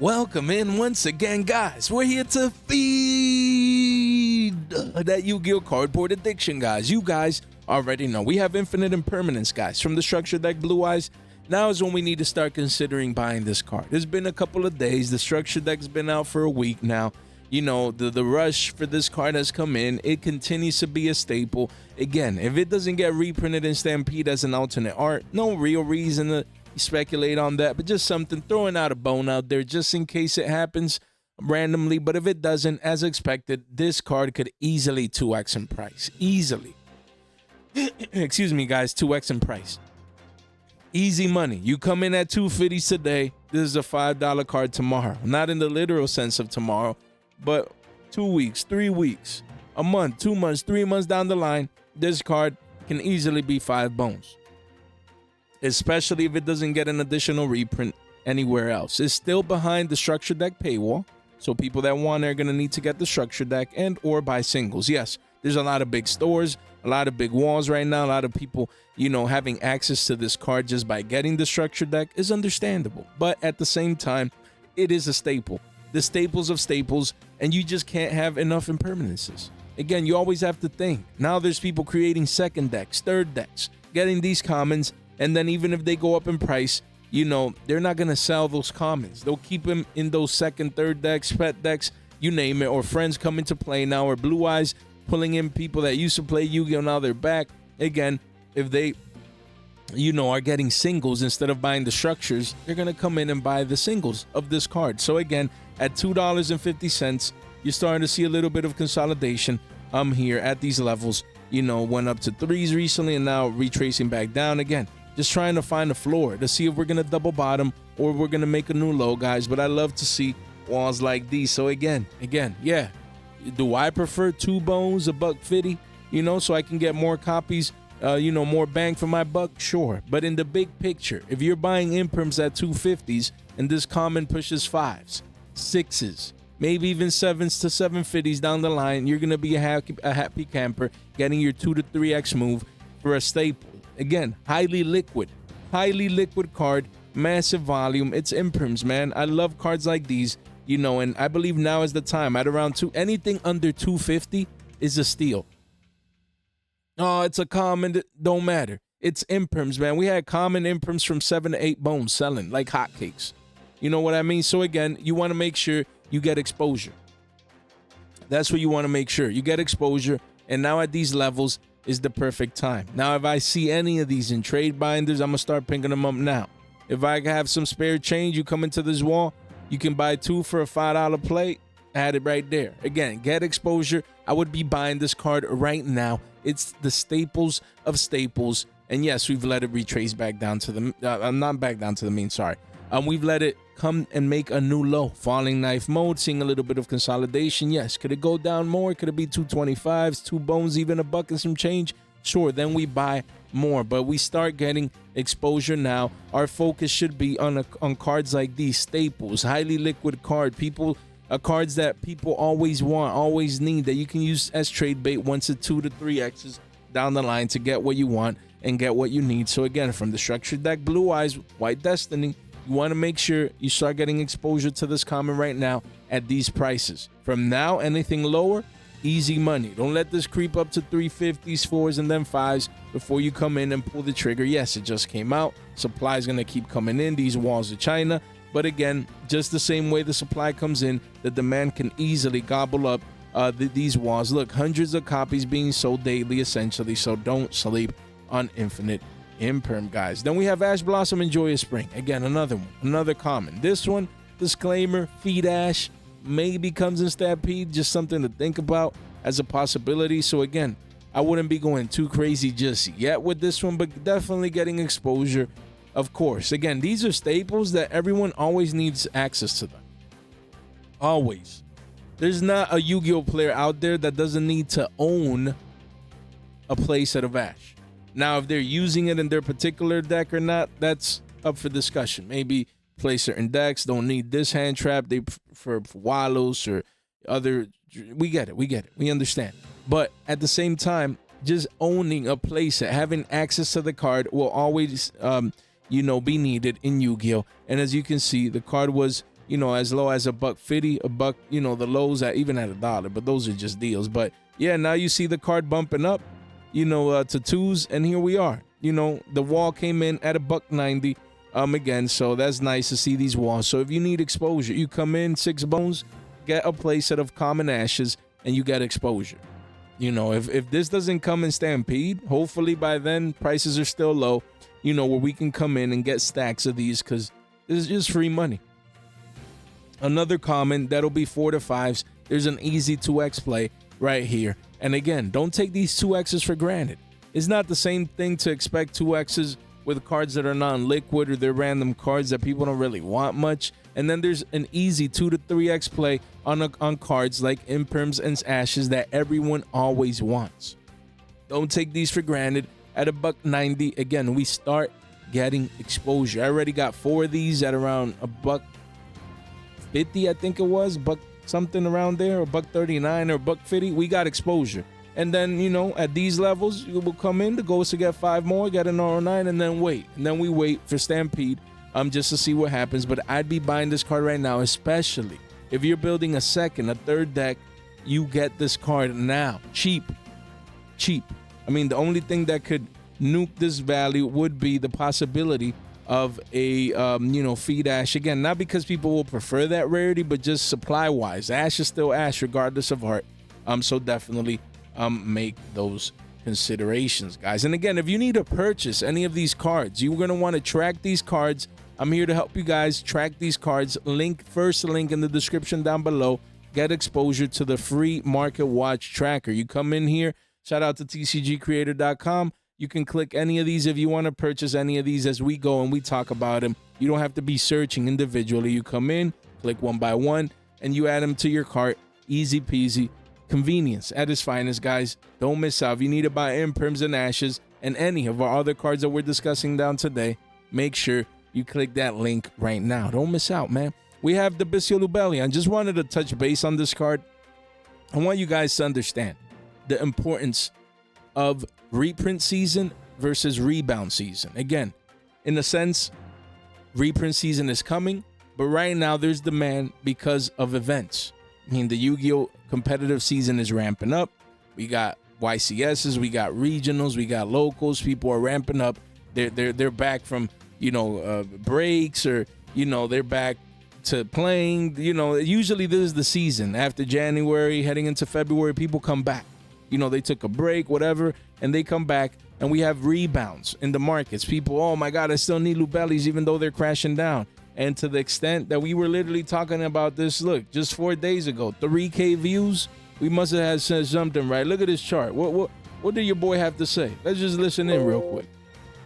Welcome in once again, guys. We're here to feed that Yu-Gi-Oh cardboard addiction, guys. You guys already know we have infinite impermanence, guys. From the structure deck Blue Eyes, now is when we need to start considering buying this card. It's been a couple of days. The structure deck's been out for a week now. You know, the rush for this card has come in. It continues to be a staple. Again, if it doesn't get reprinted in Stampede as an alternate art, no real reason to speculate on that, but just something, throwing out a bone out there just in case it happens randomly. But if it doesn't, as expected, this card could easily 2x in price. Easily. Excuse me, guys, 2x in price. Easy money. You come in at $250 today, this is a $5 card tomorrow. Not in the literal sense of tomorrow, but 2 weeks, 3 weeks, a month, 2 months, 3 months down the line, this card can easily be 5 bones. Especially if it doesn't get an additional reprint anywhere else. It's still behind the structure deck paywall, so people that want it are going to need to get the structure deck and or buy singles. Yes, there's a lot of big stores, a lot of big walls right now, a lot of people, you know, having access to this card just by getting the structure deck is understandable. But at the same time, it is a staple. The staples of staples, and you just can't have enough impermanences. Again, you always have to think. Now there's people creating second decks, third decks, getting these commons. And then even if they go up in price, you know, they're not going to sell those commons. They'll keep them in those second, third decks, pet decks, you name it, or friends coming to play now, or Blue Eyes pulling in people that used to play Yu-Gi-Oh! Now they're back. Again, if they, you know, are getting singles instead of buying the structures, they're going to come in and buy the singles of this card. So again, at $2.50, you're starting to see a little bit of consolidation here at these levels. You know, went up to 3s recently and now retracing back down again. Just trying to find a floor to see if we're going to double bottom or we're going to make a new low, guys. But I love to see walls like these. So again, yeah. Do I prefer 2 bones, $150, you know, so I can get more copies, you know, more bang for my buck? Sure. But in the big picture, if you're buying imperms at $250s and this common pushes 5s, 6s, maybe even 7s to 750s down the line, you're going to be a happy camper getting your 2 to 3x move for a staple. Again, highly liquid card, massive volume. It's imperms, man. I love cards like these, you know, and I believe now is the time. At around anything under $250 is a steal. Oh, it's a common, don't matter. It's imperms, man. We had common imperms from 7 to 8 bones selling like hotcakes. You know what I mean? So again, you want to make sure you get exposure. That's what you want to make sure. You get exposure, and now at these levels is the perfect time. Now, if I see any of these in trade binders, I'm going to start picking them up now. If I have some spare change, you come into this wall, you can buy 2 for a $5 play, add it right there. Again, get exposure. I would be buying this card right now. It's the staples of staples. And yes, we've let it retrace back down to the, not back down to the mean, sorry. We've let it come and make a new low. Falling knife mode, seeing a little bit of consolidation. Yes, could it go down more? Could it be 225s, 2 bones, even $1 and some change? Sure, then we buy more. But we start getting exposure now. Our focus should be on cards like these, staples, highly liquid card. Cards that people always want, always need, that you can use as trade bait once at 2 to 3x's down the line to get what you want and get what you need. So again, from the structured deck Blue Eyes, White Destiny, you want to make sure you start getting exposure to this common right now at these prices. From now, anything lower, easy money. Don't let this creep up to 350s, 4s, and then 5s before you come in and pull the trigger. Yes, it just came out. Supply is going to keep coming in. These walls of China. But again, just the same way the supply comes in, the demand can easily gobble up these walls. Look, hundreds of copies being sold daily, essentially. So don't sleep on infinite imperm, guys. Then we have Ash Blossom and Joyous Spring. Again, another one, another common. This one, disclaimer, Feed Ash maybe comes in Stampede, just something to think about as a possibility. So again, I wouldn't be going too crazy just yet with this one, but definitely getting exposure, of course. Again, these are staples that everyone always needs access to them. Always. There's not a Yu-Gi-Oh player out there that doesn't need to own a playset of Ash. Now, if they're using it in their particular deck or not, that's up for discussion. Maybe play certain decks, don't need this hand trap. They prefer Walos or other. We get it. We understand. But at the same time, just owning a playset, having access to the card will always, be needed in Yu-Gi-Oh. And as you can see, the card was as low as $1.50, a buck, the lows at even at $1, but those are just deals. But yeah, now you see the card bumping up, to 2s, and here we are. The wall came in at $1.90 again, so that's nice to see these walls. So if you need exposure, you come in 6 bones, get a playset of common ashes, and you get exposure. If this doesn't come in Stampede, hopefully by then prices are still low, where we can come in and get stacks of these, because this is just free money. Another common, that'll be 4 to 5s. There's an easy 2x play right here. And again, don't take these 2x's for granted. It's not the same thing to expect 2x's with cards that are non-liquid, or they're random cards that people don't really want much. And then there's an easy 2 to 3x play on cards like imperms and ashes that everyone always wants. Don't take these for granted. At $1.90, again, we start getting exposure. I already got 4 of these at around $1.50, I think it was, buck something around there, or $1.39 or $1.50. We got exposure. And then, at these levels, you will come in, the goal is to get 5 more, get an R09, and then wait. And then we wait for Stampede just to see what happens. But I'd be buying this card right now, especially if you're building a second, a third deck. You get this card now. Cheap. I mean, the only thing that could nuke this value would be the possibility of a, feed ash. Again, not because people will prefer that rarity, but just supply-wise. Ash is still ash, regardless of art. So definitely make those considerations, guys. And again, if you need to purchase any of these cards, you're going to want to track these cards. I'm here to help you guys track these cards. First link in the description down below. Get exposure to the free MARKETWATCH tracker. You come in here, shout out to tcgcreator.com. You can click any of these if you want to purchase any of these as we go and we talk about them. You don't have to be searching individually. You come in, click one by one, and you add them to your cart. Easy peasy. Convenience at its finest, guys. Don't miss out. If you need to buy imperms and ashes and any of our other cards that we're discussing down today, make sure you click that link right now. Don't miss out, man. We have the Bystial lubellion. Just wanted to touch base on this card. I want you guys to understand the importance of reprint season versus rebound season. Again, in a sense, reprint season is coming, but right now there's demand because of events. I mean, the Yu-Gi-Oh! Competitive season is ramping up. We got YCSs, we got regionals, we got locals. People are ramping up. They're back from breaks, or they're back to playing. Usually this is the season after January, heading into February. People come back. They took a break, whatever, and they come back. And we have rebounds in the markets. People, oh my God, I still need lubellies even though they're crashing down. And to the extent that we were literally talking about this, look, just 4 days ago, 3K views, we must have had said something, right? Look at this chart. What did your boy have to say? Let's just listen in real quick.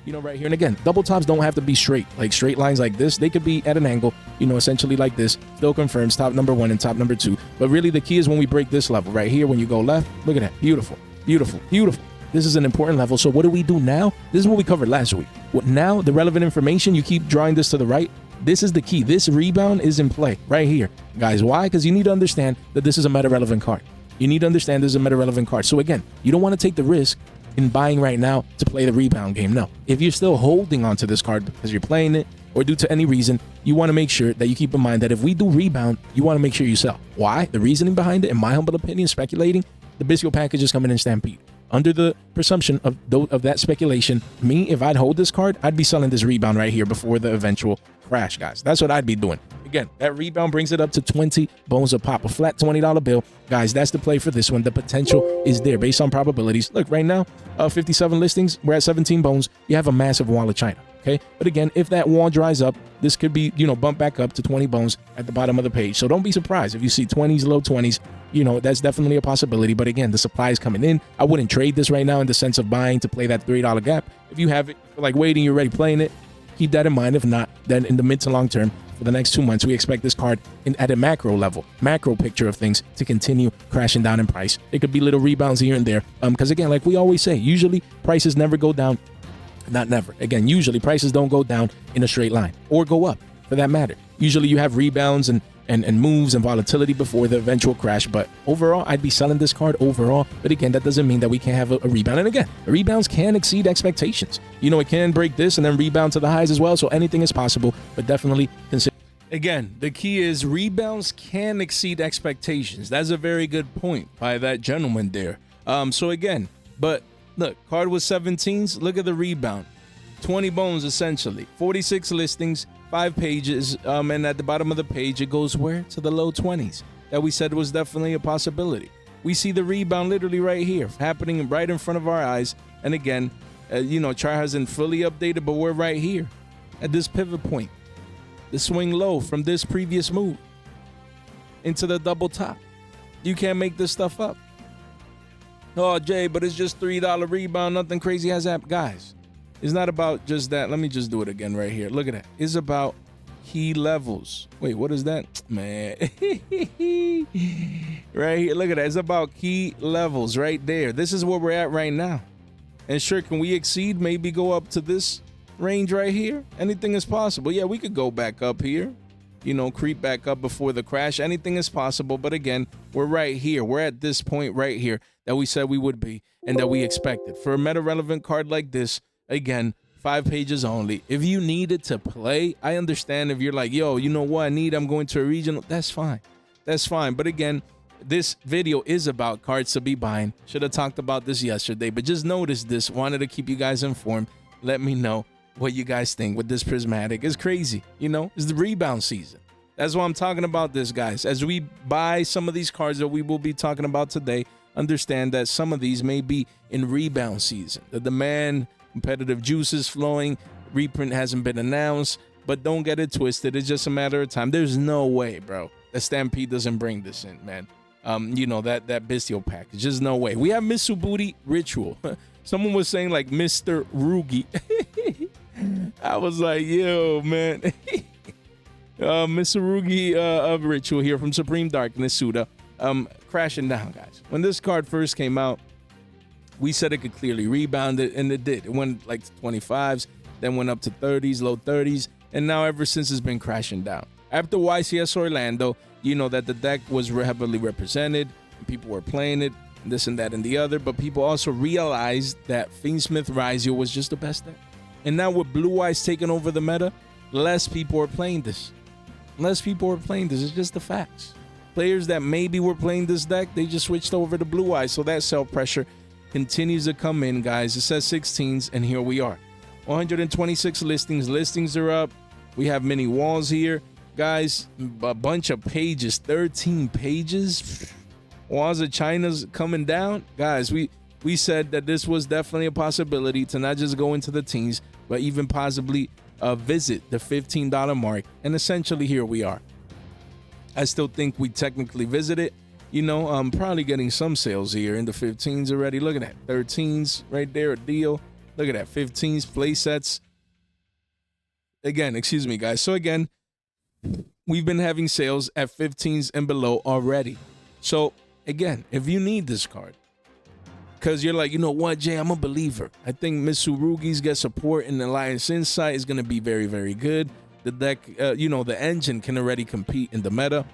Right here. And again, double tops don't have to be straight, like straight lines like this. They could be at an angle, essentially like this. Still confirms top number 1 and top number 2. But really the key is when we break this level right here, when you go left, look at that. Beautiful, beautiful, beautiful. This is an important level. So what do we do now? This is what we covered last week. Now, the relevant information, you keep drawing this to the right. This is the key. This rebound is in play right here. Guys, why? Because you need to understand that this is a meta-relevant card. You need to understand this is a meta-relevant card. So again, you don't want to take the risk in buying right now to play the rebound game. No. If you're still holding on to this card because you're playing it or due to any reason, you want to make sure that you keep in mind that if we do rebound, you want to make sure you sell. Why? The reasoning behind it, in my humble opinion, speculating, the Bystial package is coming in Stampede. Under the presumption of that speculation, if I'd hold this card, I'd be selling this rebound right here before the eventual crash, guys. That's what I'd be doing. Again, that rebound brings it up to 20 bones a pop, a flat $20 bill. Guys, that's the play for this one. The potential is there based on probabilities. Look, right now, 57 listings, we're at 17 bones. You have a massive wall of China, okay? But again, if that wall dries up, this could be, bump back up to 20 bones at the bottom of the page. So don't be surprised if you see 20s, low 20s. That's definitely a possibility. But again, the supply is coming in. I wouldn't trade this right now in the sense of buying to play that $3 gap. If you have it, like waiting, you're already playing it, keep that in mind. If not, then in the mid to long term, for the next 2 months, we expect this card at a macro level, macro picture of things to continue crashing down in price. It could be little rebounds here and there. Because again, like we always say, usually prices never go down. Not never. Again, usually prices don't go down in a straight line or go up for that matter. Usually you have rebounds and moves and volatility before the eventual crash. But overall, I'd be selling this card overall. But again, that doesn't mean that we can't have a rebound. And again, rebounds can exceed expectations. It can break this and then rebound to the highs as well. So anything is possible, but definitely consider. Again, the key is rebounds can exceed expectations. That's a very good point by that gentleman there. So again, but look, card was 17s. Look at the rebound. 20 bones essentially. 46 listings, 5 pages. And at the bottom of the page, it goes where? To the low 20s. That we said was definitely a possibility. We see the rebound literally right here, happening right in front of our eyes. And again, chart hasn't fully updated, but we're right here at this pivot point. The swing low from this previous move into the double top. You can't make this stuff up. Oh, Jay, but it's just $3 rebound. Nothing crazy has happened. Guys, it's not about just that. Let me just do it again right here. Look at that. It's about key levels. Wait, what is that? Man. Right here. Look at that. It's about key levels right there. This is where we're at right now. And sure, can we exceed, maybe go up to this range right here? Anything is possible. Yeah, we could go back up here, creep back up before the crash. Anything is possible. But again, we're right here. We're at this point right here that we said we would be and that we expected. For a meta relevant card like this, again, 5 pages only. If you needed to play, I understand if you're like, yo, you know what I need? I'm going to a regional. That's fine. That's fine. But again, this video is about cards to be buying. Should have talked about this yesterday, but just noticed this. Wanted to keep you guys informed. Let me know what you guys think with this prismatic. It's crazy. It's the rebound season. That's why I'm talking about this, guys. As we buy some of these cards that we will be talking about today, understand that some of these may be in rebound season. The demand, competitive juices flowing, reprint hasn't been announced, but don't get it twisted. It's just a matter of time. There's no way, bro, that Stampede doesn't bring this in, man. That Bystial pack. There's just no way. We have Mitsurugi Ritual. Someone was saying like Mr. Rugi. I was like, yo, man. Mitsurugi of Ritual here from Supreme Darkness Suda. Crashing down, guys. When this card first came out, we said it could clearly rebound it, and it did. It went like to 25s, then went up to 30s, low 30s, and now ever since it's been crashing down. After YCS Orlando, that the deck was heavily represented, people were playing it, this and that and the other, but people also realized that Fiendsmith Ryzeo was just the best deck. And now with Blue Eyes taking over the meta, less people are playing this. Less people are playing this. It's just the facts. Players that maybe were playing this deck, they just switched over to Blue Eyes. So that sell pressure continues to come in, guys. It says 16s, and here we are. 126 listings. Listings are up. We have many walls here. Guys, a bunch of pages. 13 pages. Walls of China's coming down. Guys, we said that this was definitely a possibility to not just go into the teens, but even possibly visit the $15 mark. And essentially, here we are. I still think we technically visited. I'm probably getting some sales here in the 15s already. Look at that. 13s right there, a deal. Look at that. 15s, play sets. Again, excuse me, guys. So again, we've been having sales at 15s and below already. So again, if you need this card, because you're like, you know what, Jay, I'm a believer. I think Mitsurugi's get support in Alliance Insight is going to be very, very good. The deck, the engine can already compete in the meta.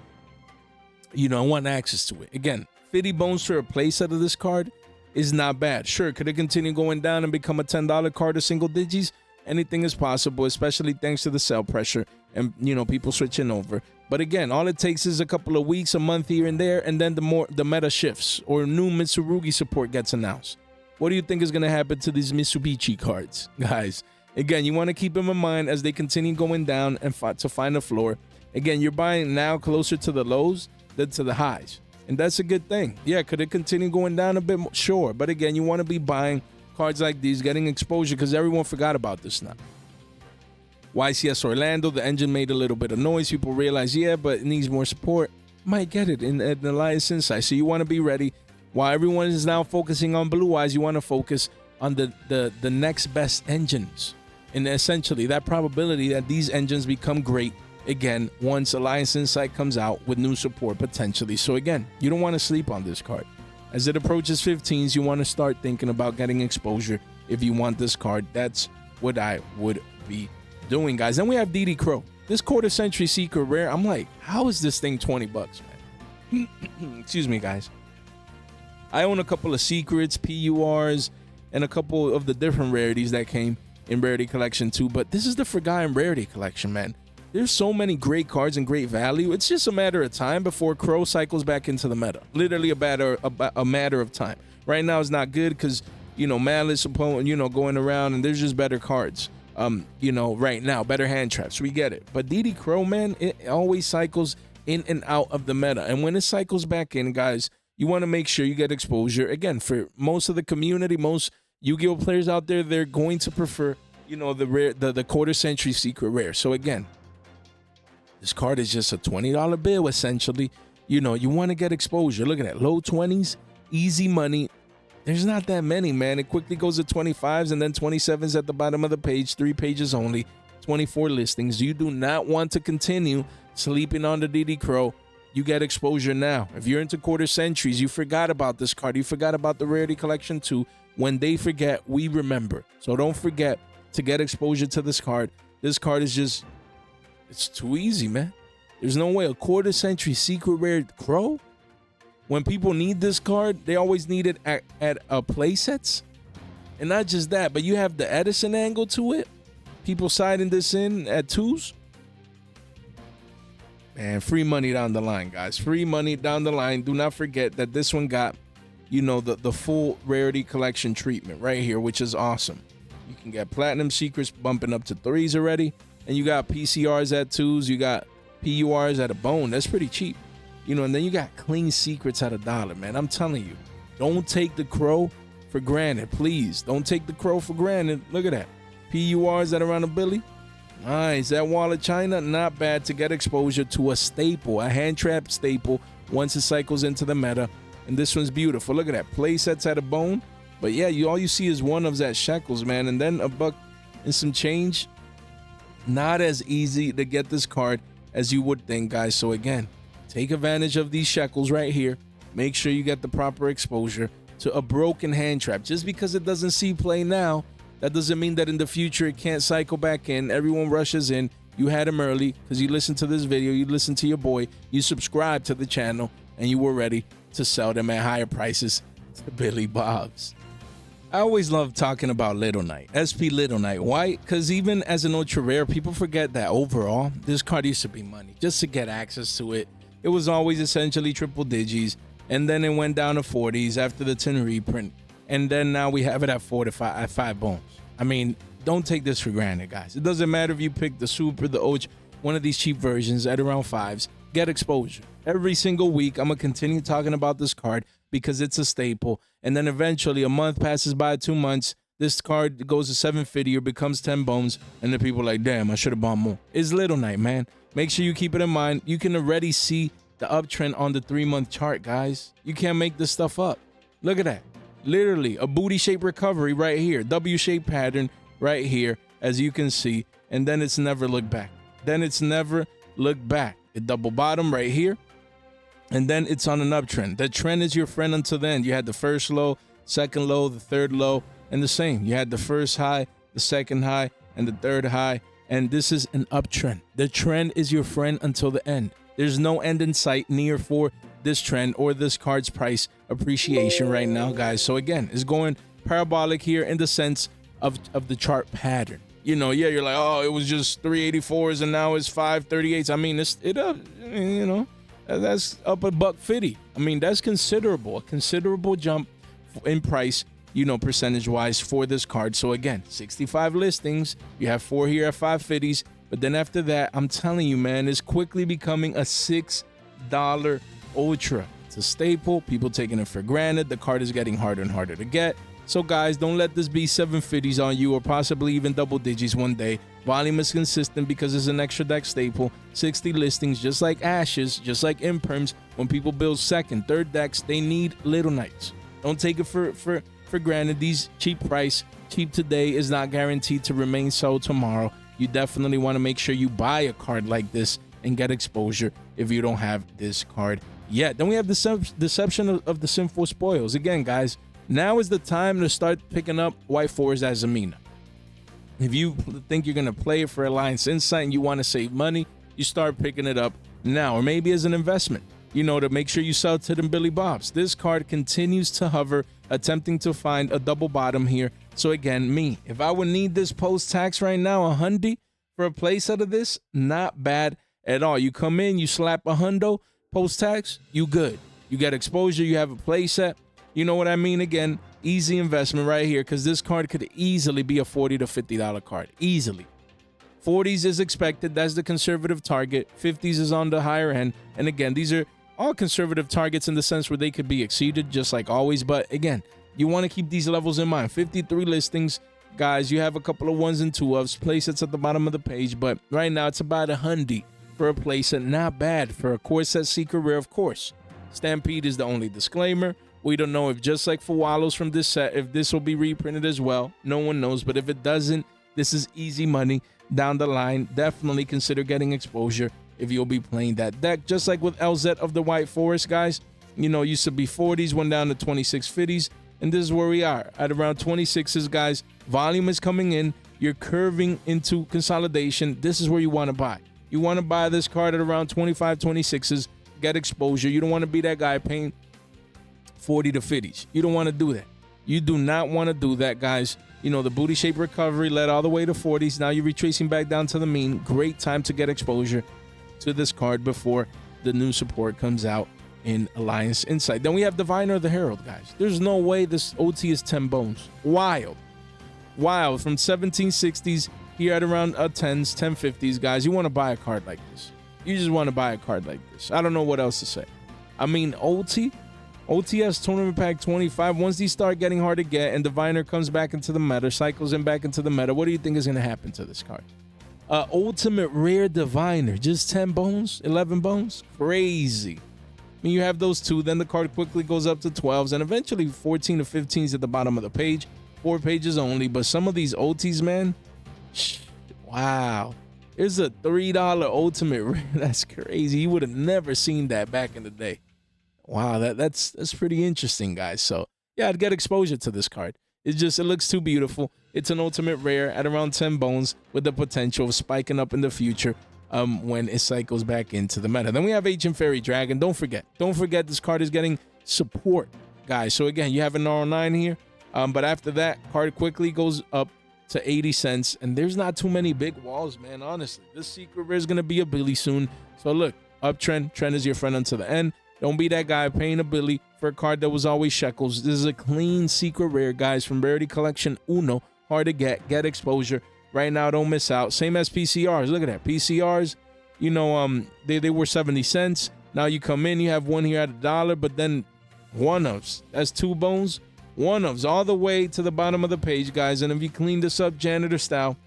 I want access to it. Again, 50 bones for a playset of this card is not bad. Sure, could it continue going down and become a $10 card or single digits? Anything is possible, especially thanks to the sell pressure and, people switching over. But again, all it takes is a couple of weeks, a month here and there, and then the meta shifts or new Mitsurugi support gets announced. What do you think is going to happen to these Mitsubishi cards, guys? Again, you want to keep them in mind as they continue going down and to find a floor. Again, you're buying now closer to the lows than to the highs. And that's a good thing. Yeah, could it continue going down a bit more? Sure. But again, you want to be buying cards like these, getting exposure, because everyone forgot about this now. YCS Orlando, the engine made a little bit of noise. People realize, yeah, but it needs more support. Might get it in the Alliance Insight. So you want to be ready. While everyone is now focusing on Blue Eyes, you want to focus on the next best engines. And essentially, that probability that these engines become great, again, once Alliance Insight comes out with new support potentially. So again, you don't want to sleep on this card. As it approaches 15s, you want to start thinking about getting exposure if you want this card. That's what I would be doing, guys. Then we have DD Crow. This quarter century secret rare. I'm like, how is this thing $20, man? Excuse me, guys. I own a couple of secrets, PURs, and a couple of the different rarities that came in Rarity Collection 2, but this is the Forgotten Rarity Collection, man. There's so many great cards and great value. It's just a matter of time before Crow cycles back into the meta. Literally a matter of time. Right now it's not good because, you know, Malice opponent, you know, going around, and there's just better cards. You know, right now, better hand traps. We get it. But DD Crow, man, it always cycles in and out of the meta. And when it cycles back in, guys, you want to make sure you get exposure. Again, for most of the community, most Yu-Gi-Oh players out there, they're going to prefer, you know, the quarter century secret rare. So again, this card is just a $20 bill, essentially. You know, you want to get exposure. Look at that. Low 20s, easy money. There's not that many, man. It quickly goes to 25s and then 27s at the bottom of the page. 3 pages only. 24 listings. You do not want to continue sleeping on the DD Crow. You get exposure now. If you're into quarter centuries, you forgot about this card. You forgot about the rarity collection too. When they forget, we remember. So don't forget to get exposure to this card. This card is just... it's too easy, man. There's no way. A quarter century secret rare Crow? When people need this card, they always need it at play sets. And not just that, but you have the Edison angle to it. People siding this in at 2s. Man, free money down the line, guys. Free money down the line. Do not forget that this one got, you know, the full rarity collection treatment right here, which is awesome. You can get platinum secrets bumping up to 3s already. And you got PCRs at 2s. You got PURs at a bone. That's pretty cheap. You know, and then you got clean secrets at $1, man. I'm telling you, don't take the Crow for granted. Please, don't take the Crow for granted. Look at that. PURs at around $1 billion. Nice. That wall of China, not bad to get exposure to a staple, a hand trap staple once it cycles into the meta. And this one's beautiful. Look at that. Play sets at a bone. But yeah, all you see is one of that shekels, man. And then $1 and some change. Not as easy to get this card as you would think, guys. So again, take advantage of these shekels right here. Make sure you get the proper exposure to a broken hand trap. Just because it doesn't see play now, that doesn't mean that in the future it can't cycle back in. Everyone rushes in. You had him early because you listened to this video, you listened to your boy, you subscribed to the channel, and you were ready to sell them at higher prices to Billy Bob's. I always love talking about Little Knight, SP Little Knight. Why? Because even as an ultra rare, people forget that overall, this card used to be money. Just to get access to it, it was always essentially triple digis, and then it went down to 40s after the 10 reprint, and then now we have it at 5 bones. I mean, don't take this for granted, guys. It doesn't matter if you pick the Super, the OG, one of these cheap versions at around 5s. Get exposure. Every single week, I'm going to continue talking about this card because it's a staple. And then eventually, a month passes by, 2 months, this card goes to 750 or becomes 10 bones, and then people are like, damn, I should have bought more. It's Little Knight, man. Make sure you keep it in mind. You can already see the uptrend on the 3-month chart, guys. You can't make this stuff up. Look at that. Literally, a booty-shaped recovery right here. W-shaped pattern right here, as you can see. And then it's never looked back. Then it's never looked back. It double bottom right here. And then it's on an uptrend. The trend is your friend until then. You had the first low, second low, the third low, and the same. You had the first high, the second high, and the third high. And this is an uptrend. The trend is your friend until the end. There's no end in sight near for this trend or this card's price appreciation right now, guys. So again, it's going parabolic here in the sense of the chart pattern. You know, yeah, you're like, oh, it was just 384s and now it's 538s. I mean, you know, that's up $150. I mean, that's considerable, a considerable jump in price, you know, percentage-wise for this card. So again, 65 listings. You have 4 here at 550s. But then after that, I'm telling you, man, it's quickly becoming a $6 ultra. It's a staple. People taking it for granted. The card is getting harder and harder to get. So guys, don't let this be 750s on you or possibly even double digits one day. Volume is consistent because it's an extra deck staple. 60 listings, just like Ashes, just like Imperms. When people build second, third decks, they need Little Knights. Don't take it for granted. These cheap price, cheap today is not guaranteed to remain so tomorrow. You definitely want to make sure you buy a card like this and get exposure if you don't have this card yet. Then we have the deception of the Sinful spoils. Again, guys, now is the time to start picking up White Forest as Amina. If you think you're going to play it for Alliance Insight and you want to save money, you start picking it up now, or maybe as an investment, you know, to make sure you sell to them Billy Bobs. This card continues to hover, attempting to find a double bottom here. So again, if I would need this post-tax right now, $100 For a playset of this, not bad at all. You come in, you slap a hundo, post-tax, you good. You get exposure, you have a playset. You know what I mean? Again, easy investment right here, because this card could easily be a $40 to $50 card. Easily. 40s is expected. That's the conservative target. 50s is on the higher end. And again, these are all conservative targets in the sense where they could be exceeded just like always. But again, you want to keep these levels in mind. 53 listings. Guys, you have a couple of ones and two ofs. Playsets at the bottom of the page. But right now, it's about $100 for a playset. Not bad for a core set secret rare, of course. Stampede is the only disclaimer. We don't know if, just like for Wallows from this set, if this will be reprinted as well. No one knows. But if it doesn't, this is easy money down the line. Definitely consider getting exposure if you'll be playing that deck. Just like with LZ of the White Forest, guys. You know, used to be 40s, went down to 26 50s. And this is where we are at around 26s, guys. Volume is coming in. You're curving into consolidation. This is where you want to buy. You want to buy this card at around 25, 26s. Get exposure. You don't want to be that guy paying 40 to 50s. You don't want to do that. You do not want to do that, guys. You know, the booty shape recovery led all the way to 40s. Now you're retracing back down to the mean. Great time to get exposure to this card before the new support comes out in Alliance Insight. Then we have Diviner the Herald, guys. There's no way this OT is 10 bones. Wild. Wild. From 1760s here at around 10s, 1050s, guys. You want to buy a card like this. You just want to buy a card like this. I don't know what else to say. I mean, OTS Tournament Pack 25. Once these start getting hard to get and Diviner comes back into the meta, cycles in back into the meta, what do you think is going to happen to this card? Ultimate Rare Diviner. Just 10 bones? 11 bones? Crazy. I mean, you have those two, then the card quickly goes up to 12s, and eventually 14 to 15s at the bottom of the page. 4 pages only, but some of these OTs, man, wow. There's a $3 ultimate rare. That's crazy. You would have never seen that back in the day. Wow, that's pretty interesting, guys. So, yeah, I'd get exposure to this card. It looks too beautiful. It's an ultimate rare at around 10 bones with the potential of spiking up in the future. When it cycles back into the meta. Then we have Ancient Fairy Dragon. Don't forget this card is getting support, guys. So again, you have an R9 here, but after that, card quickly goes up to 80 cents, and there's not too many big walls, man. Honestly, this secret rare is gonna be a Billy soon. So look, uptrend, trend is your friend until the end. Don't be that guy paying a Billy for a card that was always shekels. This is a clean secret rare, guys, from Rarity Collection Uno. Hard to get exposure. Right now, don't miss out. Same as PCRs. Look at that. PCRs, you know, they were 70 cents. Now you come in, you have one here at $1, but then one-ofs. That's 2 bones. One-ofs all the way to the bottom of the page, guys. And if you clean this up janitor style,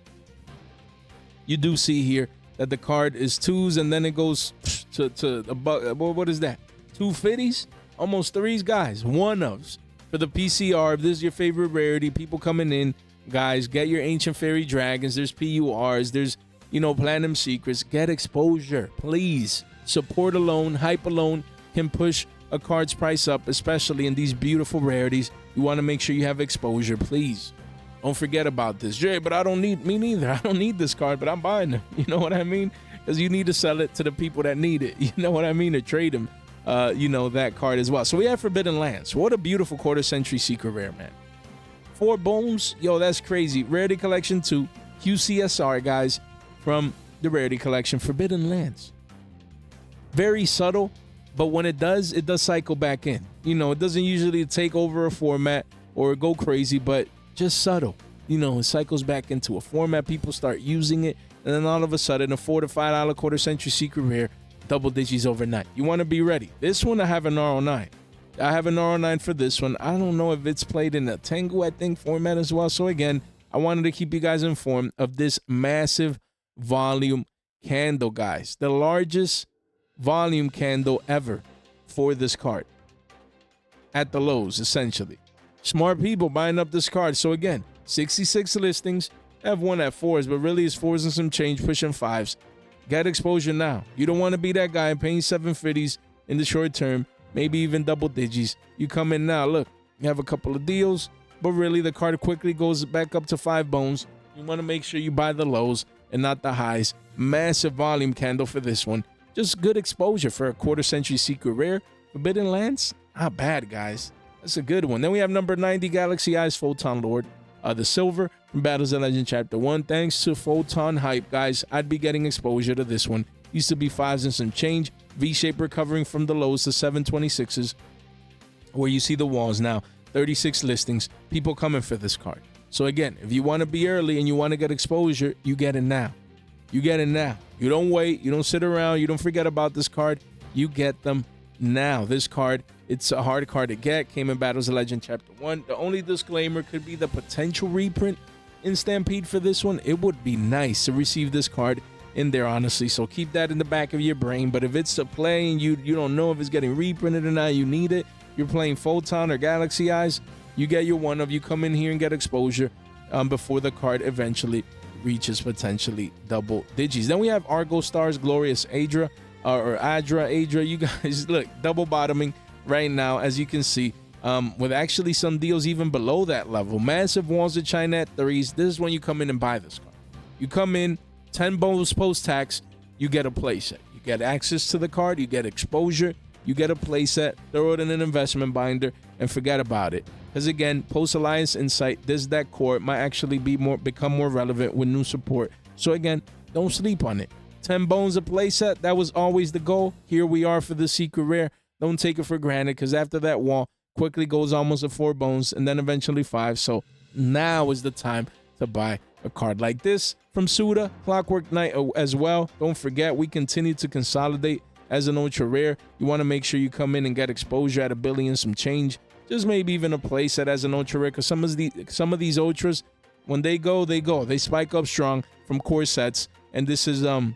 you do see here that the card is 2s, and then it goes to what is that? 2 50s? Almost 3s, guys. One-ofs for the PCR. If this is your favorite rarity, people coming in, guys, get your Ancient Fairy Dragons. There's PURs. There's, you know, Platinum Secrets. Get exposure, please. Support alone, hype alone can push a card's price up, especially in these beautiful rarities. You want to make sure you have exposure, please. Don't forget about this. Jay, but I don't need, me neither. I don't need this card, but I'm buying them. You know what I mean? Because you need to sell it to the people that need it. You know what I mean? To trade them, you know, that card as well. So we have Forbidden Lands. What a beautiful quarter-century secret rare, man. 4 bones, yo, that's crazy. Rarity Collection 2, QCSR, guys, from the Rarity Collection. Forbidden Lands. Very subtle, but when it does cycle back in. You know, it doesn't usually take over a format or go crazy, but just subtle. You know, it cycles back into a format. People start using it, and then all of a sudden, a $4 to $5 quarter-century secret rare, double digits overnight. You want to be ready. This one, I have an R09. I have an R9 for this one. I don't know if it's played in a Tengu, I think, format as well. So again, I wanted to keep you guys informed of this massive volume candle, guys. The largest volume candle ever for this card. At the lows, essentially. Smart people buying up this card. So again, 66 listings. I have one at 4s, but really it's 4s and some change, pushing 5s. Get exposure now. You don't want to be that guy paying 750s in the short term. Maybe even double digits. You come in now, look, you have a couple of deals, but really the card quickly goes back up to 5 bones. You want to make sure you buy the lows and not the highs. Massive volume candle for this one. Just good exposure for a quarter-century secret rare. Forbidden Lands, not bad, guys. That's a good one. Then we have number 90, Galaxy Eyes Photon Lord. the silver from Battles of Legend Chapter 1. Thanks to Photon Hype, guys, I'd be getting exposure to this one. Used to be 5s and some change. V-shape recovering from the lows to 726s, where you see the walls now. 36 listings. People coming for this card. So again, if you want to be early and you want to get exposure, you get it now. You get it now. You don't wait. You don't sit around. You don't forget about this card. You get them now. This card, it's a hard card to get. Came in Battles of Legend Chapter 1. The only disclaimer could be the potential reprint in Stampede for this one. It would be nice to receive this card in there, honestly. So keep that in the back of your brain. But if it's a play and you don't know if it's getting reprinted or not, you need it. You're playing Photon or Galaxy Eyes, you get your one of, you come in here and get exposure before the card eventually reaches potentially double digits. Then we have Argostars, Glorious Adra, or Adra. You guys, look, double bottoming right now, as you can see, with actually some deals even below that level. Massive walls of China at 3s. This is when you come in and buy this card. You come in, 10 bones post-tax, you get a playset. You get access to the card, you get exposure, you get a playset, throw it in an investment binder, and forget about it. Because again, post-Alliance Insight, this deck core might actually become more relevant with new support. So again, don't sleep on it. 10 bones a playset, that was always the goal. Here we are for the secret rare. Don't take it for granted, because after that wall, quickly goes almost to 4 bones, and then eventually 5. So now is the time to buy a card like this. From Suda, Clockwork Knight as well. Don't forget, we continue to consolidate as an ultra rare. You want to make sure you come in and get exposure at $1 billion some change. Just maybe even a playset as an ultra rare, because some of these ultras, when they go. They spike up strong from core sets, and this is a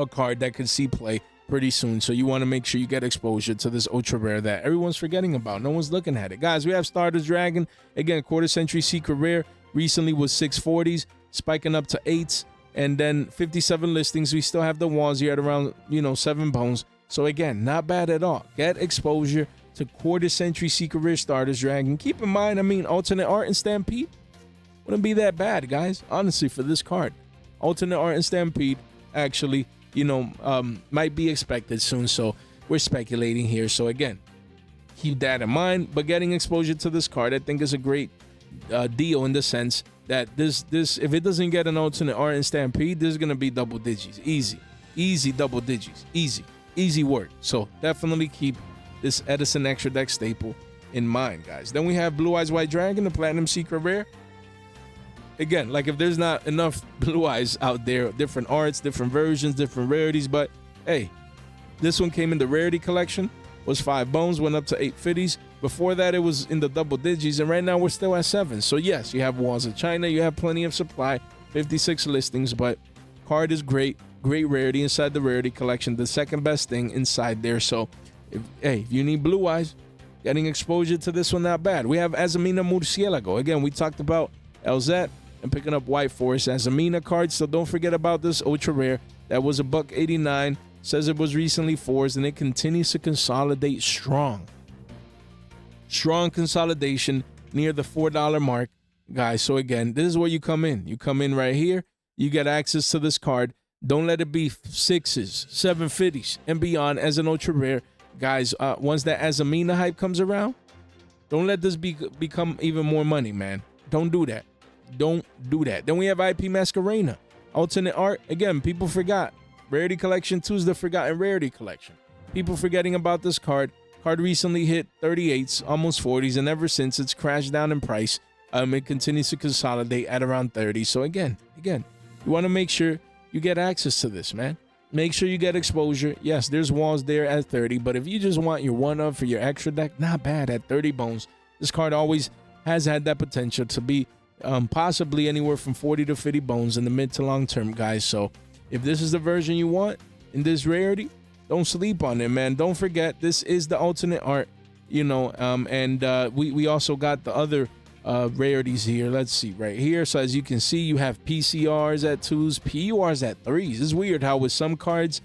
card that could see play pretty soon. So you want to make sure you get exposure to this ultra rare that everyone's forgetting about. No one's looking at it. Guys, we have Stardust Dragon. Again, quarter century secret rare. Recently was 640s, spiking up to 8s. And then 57 listings. We still have the walls here at around, 7 bones. So again, not bad at all. Get exposure to quarter century secret rare Stardust Dragon. Keep in mind, alternate art and Stampede wouldn't be that bad, guys. Honestly, for this card, alternate art and Stampede actually, might be expected soon. So we're speculating here. So again, keep that in mind. But getting exposure to this card, I think, is a great deal in the sense that this if it doesn't get an alternate art and Stampede, this is gonna be double digits. Easy double digits. Easy work. So definitely keep this Edison Extra Deck staple in mind, guys. Then we have Blue Eyes White Dragon, the Platinum Secret Rare. Again, like, if there's not enough Blue Eyes out there, different arts, different versions, different rarities, but hey, this one came in the rarity collection, was 5 bones, went up to 850s. Before that, it was in the double digits, and right now we're still at 7. So yes, you have Walls of China, you have plenty of supply, 56 listings, but card is great rarity inside the rarity collection, the second best thing inside there. So if you need Blue Eyes, getting exposure to this one, not bad. We have Azamina Murcielago. Again, we talked about LZ and picking up White Forest Azamina cards, so don't forget about this ultra rare. That was $189. Says it was recently 4s, and it continues to consolidate strong consolidation near the $4 mark, guys. So again, this is where you come in. You come in right here, you get access to this card. Don't let it be 6s, 750s and beyond as an ultra rare, guys. Once that Azamina hype comes around, don't let this become even more money, man. Don't do that. Then we have IP Masquerena, alternate art. Again, people forgot. Rarity Collection 2 is the forgotten rarity collection. People forgetting about this card. Card recently hit 38s, almost 40s, and ever since it's crashed down in price. It continues to consolidate at around 30. So again, you want to make sure you get access to this, man. Make sure you get exposure. Yes, there's walls there at 30, but if you just want your one-up for your extra deck, not bad at 30 bones. This card always has had that potential to be possibly anywhere from 40 to 50 bones in the mid to long term, guys. So if this is the version you want in this rarity, don't sleep on it, man. Don't forget, this is the alternate art, and we also got the other rarities here. Let's see right here. So as you can see, you have PCRs at 2s, PURs at 3s. It's weird how with some cards,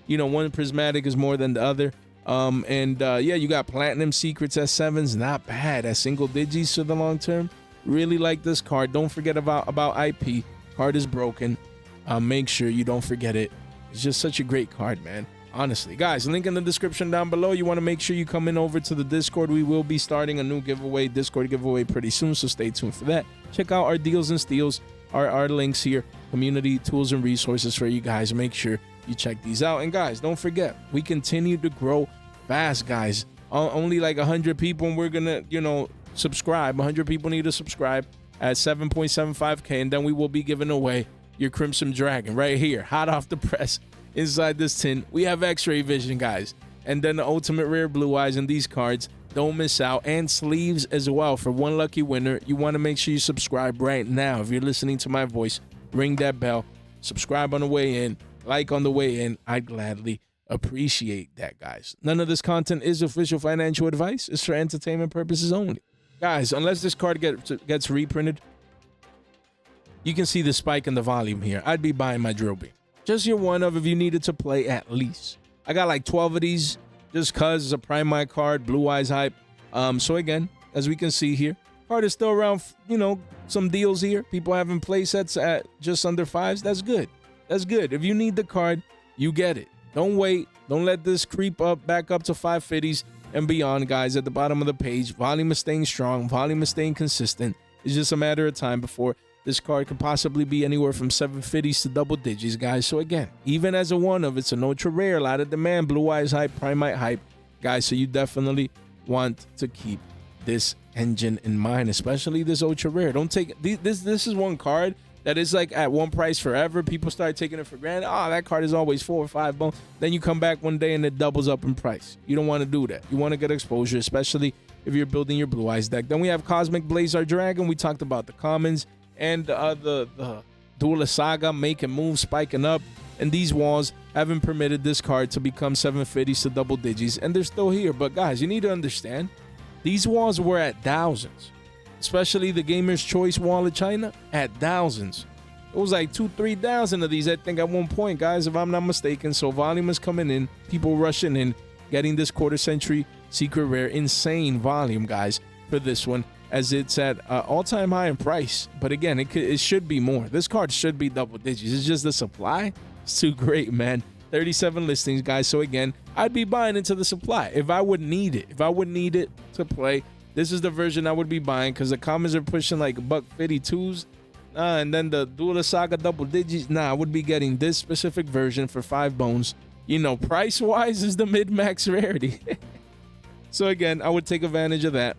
one prismatic is more than the other. You got Platinum Secrets at 7s. Not bad at single digits for the long term. Really like this card. Don't forget about IP. Card is broken. Make sure you don't forget it. It's just such a great card, man. Honestly, guys, link in the description down below. You want to make sure you come in over to the Discord. We will be starting a new giveaway, Discord giveaway, pretty soon, so stay tuned for that. Check out our deals and steals, our links here, community tools and resources for you guys. Make sure you check these out. And guys, don't forget, we continue to grow fast, guys. Only like 100 people, and we're gonna, you know, subscribe. 100 people need to subscribe at 7.75k, and then we will be giving away your Crimson Dragon right here, hot off the press. Inside this tin, we have X-ray vision, guys, and then the ultimate rare blue eyes in these cards. Don't miss out, and sleeves as well for one lucky winner. You want to make sure you subscribe right now. If you're listening to my voice, ring that bell, subscribe on the way in, like on the way in. I'd gladly appreciate that, guys. None of this content is official financial advice. It's for entertainment purposes only, guys. Unless this card gets reprinted, you can see the spike in the volume here. I'd be buying my drill beam. Just your one of if you needed to play at least. I got like 12 of these just cause it's a Prime My card, Blue Eyes hype. So again, as we can see here, card is still around, you know, some deals here. People having play sets at just under 5s. That's good. That's good. If you need the card, you get it. Don't wait. Don't let this creep up back up to 550s and beyond, guys. At the bottom of the page, volume is staying strong, volume is staying consistent. It's just a matter of time before this card could possibly be anywhere from 750s to double digits, guys. So again, even as a one of, it's an ultra rare, a lot of demand, Blue Eyes hype, Primite hype, guys. So you definitely want to keep this engine in mind, especially this ultra rare. Don't take this. This is one card that is like at one price forever. People start taking it for granted. Oh, that card is always 4 or 5 bones. Then you come back one day and it doubles up in price. You don't want to do that. You want to get exposure, especially if you're building your Blue Eyes deck. Then we have Cosmic Blaze, our dragon. We talked about the commons. And the Duelist Saga making moves, spiking up. And these walls haven't permitted this card to become 750s to double digits. And they're still here. But guys, you need to understand, these walls were at thousands. Especially the Gamer's Choice wall of China at thousands. It was like 2,000-3,000 of these, I think, at one point, guys, if I'm not mistaken. So volume is coming in. People rushing in, getting this quarter century secret rare. Insane volume, guys, for this one, as it's at all-time high in price. But again, it should be more. This card should be double digits. It's just the supply. It's too great, man. 37 listings, guys. So again, I'd be buying into the supply if I would need it. If I would need it to play, this is the version I would be buying, because the commons are pushing like $152s. And then the Duelist Saga double digits. I would be getting this specific version for 5 bones. You know, price-wise is the mid-max rarity. So again, I would take advantage of that.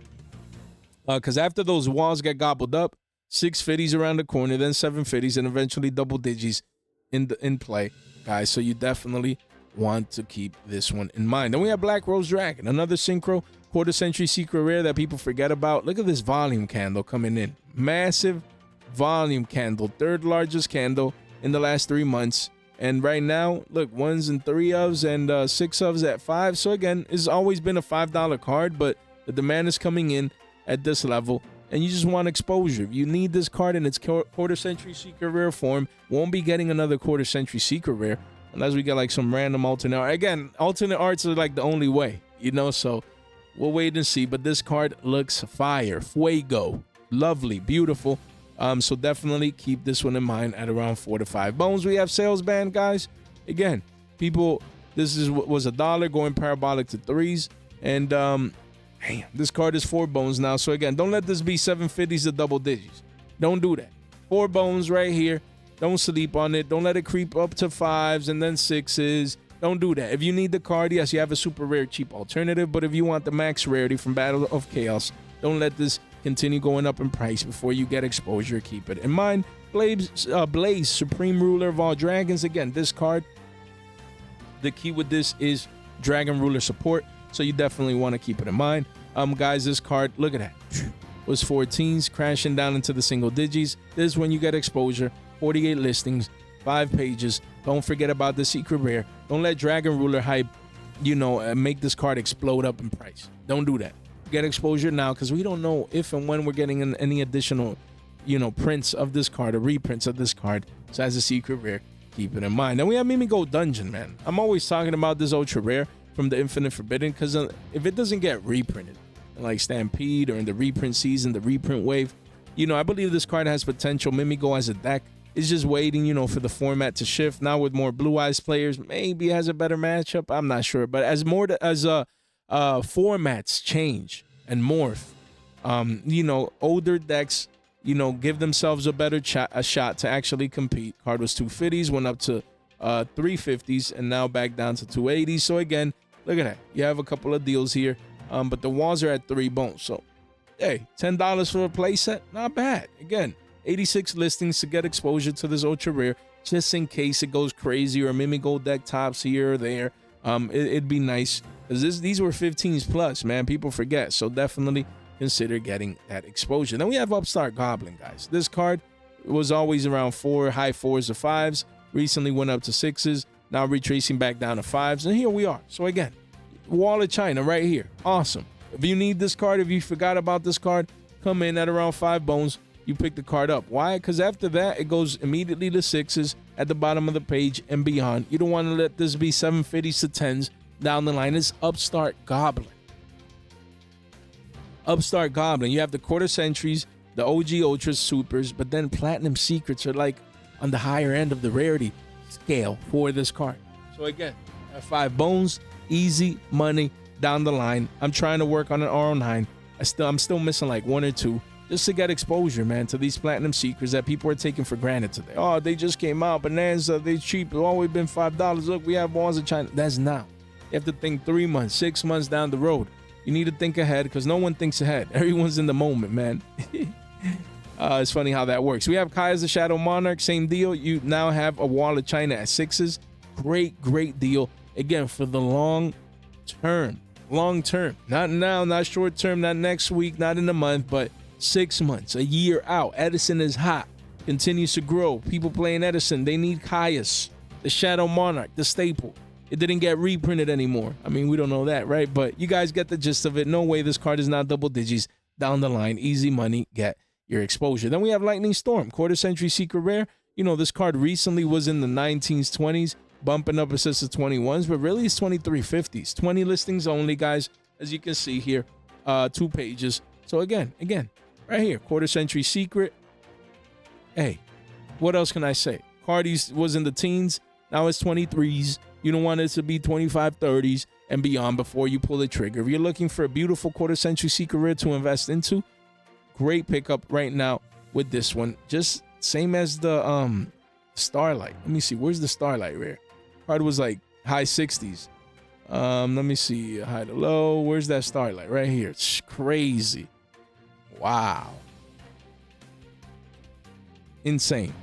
Because after those walls get gobbled up, 650s around the corner, then 750s, and eventually double digits in play, guys. So you definitely want to keep this one in mind. Then we have Black Rose Dragon, another Synchro quarter century secret rare that people forget about. Look at this volume candle coming in. Massive volume candle, 3rd largest candle in the last 3 months. And right now, look, 1s and 3s and 6 ofs at 5. So again, it's always been a $5 card, but the demand is coming in at this level, and you just want exposure. If you need this card in its quarter century secret rare form, won't be getting another quarter century secret rare unless we get like some random alternate art. Again, alternate arts are like the only way, you know, so we'll wait and see. But this card looks fire. Fuego. Lovely. Beautiful. So definitely keep this one in mind at around 4 to 5 bones. We have Sales Band, guys. Again, people, this is what was $1 going parabolic to 3s. And damn, this card is 4 bones now. So again, don't let this be 750s to double digits. Don't do that. 4 bones right here. Don't sleep on it. Don't let it creep up to 5s and then 6s. Don't do that. If you need the card, yes, you have a super rare cheap alternative. But if you want the max rarity from Battle of Chaos, don't let this continue going up in price before you get exposure. Keep it in mind. Blaze, Supreme Ruler of all dragons. Again, this card, the key with this is Dragon Ruler support. So you definitely want to keep it in mind. Guys, this card, look at that. Was 14s crashing down into the single digits. This is when you get exposure. 48 listings, 5 pages. Don't forget about the secret rare. Don't let Dragon Ruler hype, you know, make this card explode up in price. Don't do that. Get exposure now, because we don't know if and when we're getting any additional, you know, prints of this card or reprints of this card. So as a secret rare, keep it in mind. Then we have Mimigo Dungeon, man. I'm always talking about this ultra rare from the Infinite Forbidden, because if it doesn't get reprinted, like Stampede or in the reprint season, the reprint wave, you know, I believe this card has potential. Mimigo as a deck It's just waiting, you know, for the format to shift. Now with more Blue Eyes players, maybe it has a better matchup. I'm not sure, but as formats change and morph, you know, older decks, you know, give themselves a better shot to actually compete. Card was 250s, went up to 350s, and now back down to 280s. So again, look at that. You have a couple of deals here, but the walls are at 3 bones. So, hey, $10 for a playset, not bad. Again, 86 listings to get exposure to this ultra rare, just in case it goes crazy or Mimi Gold deck tops here or there. It'd be nice because these were 15s plus, man. People forget, so definitely consider getting that exposure. Then we have Upstart Goblin, guys. This card was always around high 4s or 5s. Recently went up to 6s. Now retracing back down to 5s, and here we are. So again, Wall of China right here. Awesome. If you need this card, if you forgot about this card, come in at around 5 bones. You pick the card up. Why? Because after that, it goes immediately to 6s at the bottom of the page and beyond. You don't want to let this be 750s to 10s down the line. It's Upstart Goblin. Upstart Goblin. You have the quarter centuries, the OG Ultras, Supers, but then Platinum Secrets are like on the higher end of the rarity scale for this card. So again, at 5 bones, easy money down the line. I'm trying to work on an R09. I'm still missing like 1 or 2. Just to get exposure, man, to these Platinum Secrets that people are taking for granted today. Oh, they just came out. Bonanza, they cheap. It's always been $5. Look, we have Walls of China. That's now. You have to think 3 months, 6 months down the road. You need to think ahead because no one thinks ahead. Everyone's in the moment, man. It's funny how that works. We have Kai as the Shadow Monarch. Same deal. You now have a Wall of China at 6s. Great deal. Again, for the long term. Long term. Not now, not short term, not next week, not in a month, but 6 months, a year out. Edison is hot, continues to grow. People playing Edison, they need Caius, the Shadow Monarch, the staple. It didn't get reprinted anymore. I mean, we don't know that, right? But you guys get the gist of it. No way this card is not double digits down the line. Easy money, get your exposure. Then we have Lightning Storm, quarter century secret rare. You know, this card recently was in the 19s, 20s, bumping up assist to 21s, but really it's 2350s. 20 listings only, guys, as you can see here, 2 pages. So again, right here, quarter century secret. Hey, what else can I say? Cardi's was in the teens. Now it's 23s. You don't want it to be 25, 30s and beyond before you pull the trigger. If you're looking for a beautiful quarter century secret rare to invest into, great pickup right now with this one. Just same as the Starlight. Let me see. Where's the Starlight rare? Card was like high 60s. Let me see. High to low. Where's that Starlight? Right here. It's crazy. Wow. Insane.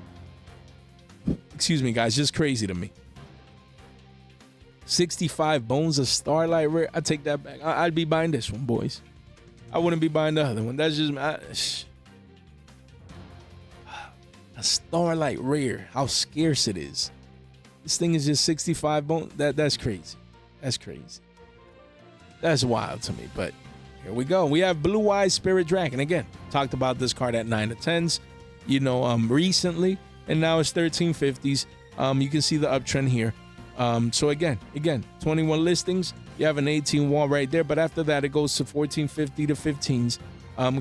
Excuse me, guys. Just crazy to me. 65 bones of Starlight rare. I take that back. I'd be buying this one, boys. I wouldn't be buying the other one. That's just a Starlight rare. How scarce it is. This thing is just 65 bones. That's crazy. That's crazy. That's wild to me, but here we go. We have Blue Eyes Spirit Dragon. Again, talked about this card at 9 to 10s, you know, recently, and now it's 1350s. You can see the uptrend here. So again, 21 listings. You have an 18 wall right there, but after that, it goes to 1450 to 15s,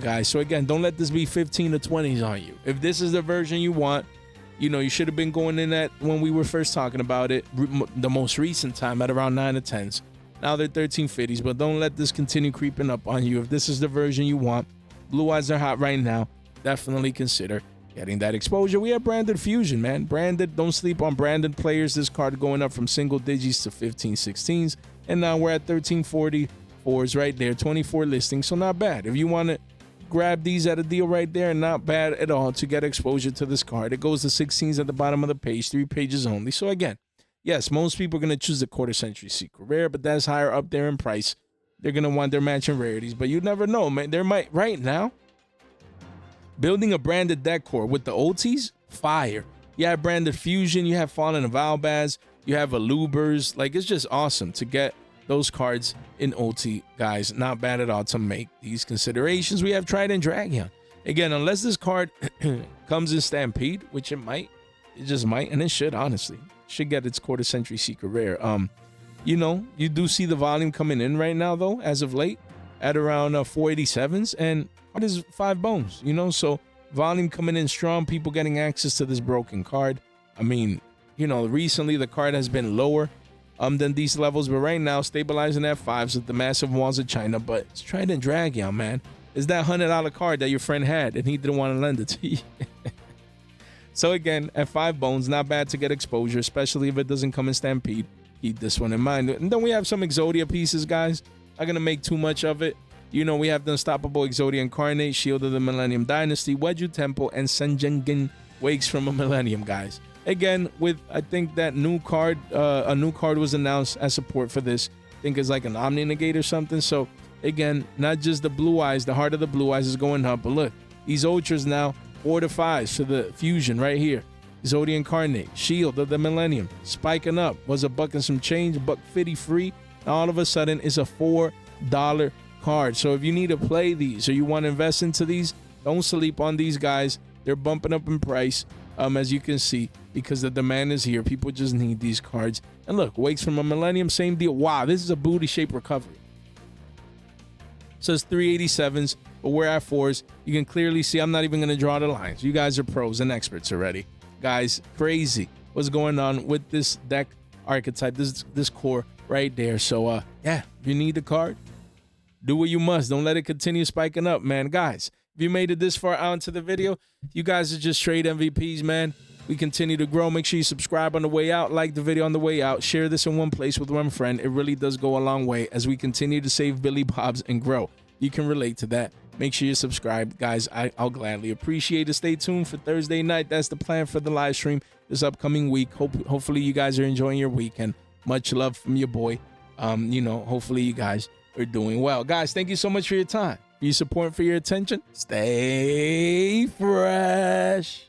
guys. So again, don't let this be 15 to 20s on you. If this is the version you want, you know, you should have been going in at when we were first talking about it, the most recent time at around 9 to 10s. Now they're 1350s, but don't let this continue creeping up on you. If this is the version you want, Blue Eyes are hot right now. Definitely consider getting that exposure. We have Branded Fusion, man. Branded, don't sleep on branded players. This card going up from single digits to 15, 16s. And now we're at 1344s right there, 24 listings. So not bad. If you want to grab these at a deal right there, not bad at all to get exposure to this card. It goes to 16s at the bottom of the page, 3 pages only. So again, yes, most people are going to choose the quarter century secret rare, but that's higher up there in price. They're going to want their matching rarities, but you never know, man. There might, right now, building a branded deck core with the OTs, fire. You have Branded Fusion, you have Fallen of Albaz, you have Alubers. Like, it's just awesome to get those cards in OT, guys. Not bad at all to make these considerations. We have Trident Dragon. Again, unless this card comes in Stampede, which it might, it just might, and it should, honestly. Should get its quarter century secret rare. You know, you do see the volume coming in right now, though, as of late, at around 487s, and it is 5 bones, you know, so volume coming in strong, people getting access to this broken card. I mean, you know, recently the card has been lower than these levels, but right now stabilizing at 5s with the massive walls of China. But it's trying to drag y'all, man. It's that $100 card that your friend had and he didn't want to lend it to you. So again, at 5 bones, not bad to get exposure, especially if it doesn't come in Stampede. Keep this one in mind. And then we have some Exodia pieces, guys. Not gonna make too much of it. You know, we have the Unstoppable Exodia Incarnate, Shield of the Millennium Dynasty, Wedju Temple, and Senjengin Wakes from a Millennium, guys. Again, with, I think that new card, a new card was announced as support for this. I think it's like an Omni Negate or something. So again, not just the Blue Eyes, the heart of the Blue Eyes is going up, but look, these Ultras now 4 to 5s for the fusion right here. Exodia Incarnate, Shield of the Millennium, spiking up. Was a buck and some change, $1.50 free. Now all of a sudden it's a $4 card. So if you need to play these or you want to invest into these, don't sleep on these guys. They're bumping up in price, as you can see, because the demand is here. People just need these cards. And look, Wakes from a Millennium, same deal. Wow, this is a booty shape recovery. So it's 387s, but we're at 4s. You can clearly see I'm not even going to draw the lines. You guys are pros and experts already. Guys, crazy what's going on with this deck archetype, this core right there. So yeah, if you need the card, do what you must. Don't let it continue spiking up, man. Guys, if you made it this far out into the video, you guys are just straight MVPs, man. We continue to grow. Make sure you subscribe on the way out, like the video on the way out, share this in one place with one friend. It really does go a long way as we continue to save Billy Bobs and grow. You can relate to that. Make sure you subscribe, guys. I'll gladly appreciate it. Stay tuned for Thursday night. That's the plan for the live stream this upcoming week. Hopefully you guys are enjoying your weekend. Much love from your boy. You know, hopefully you guys are doing well. Guys, thank you so much for your time, for your support, for your attention. Stay fresh.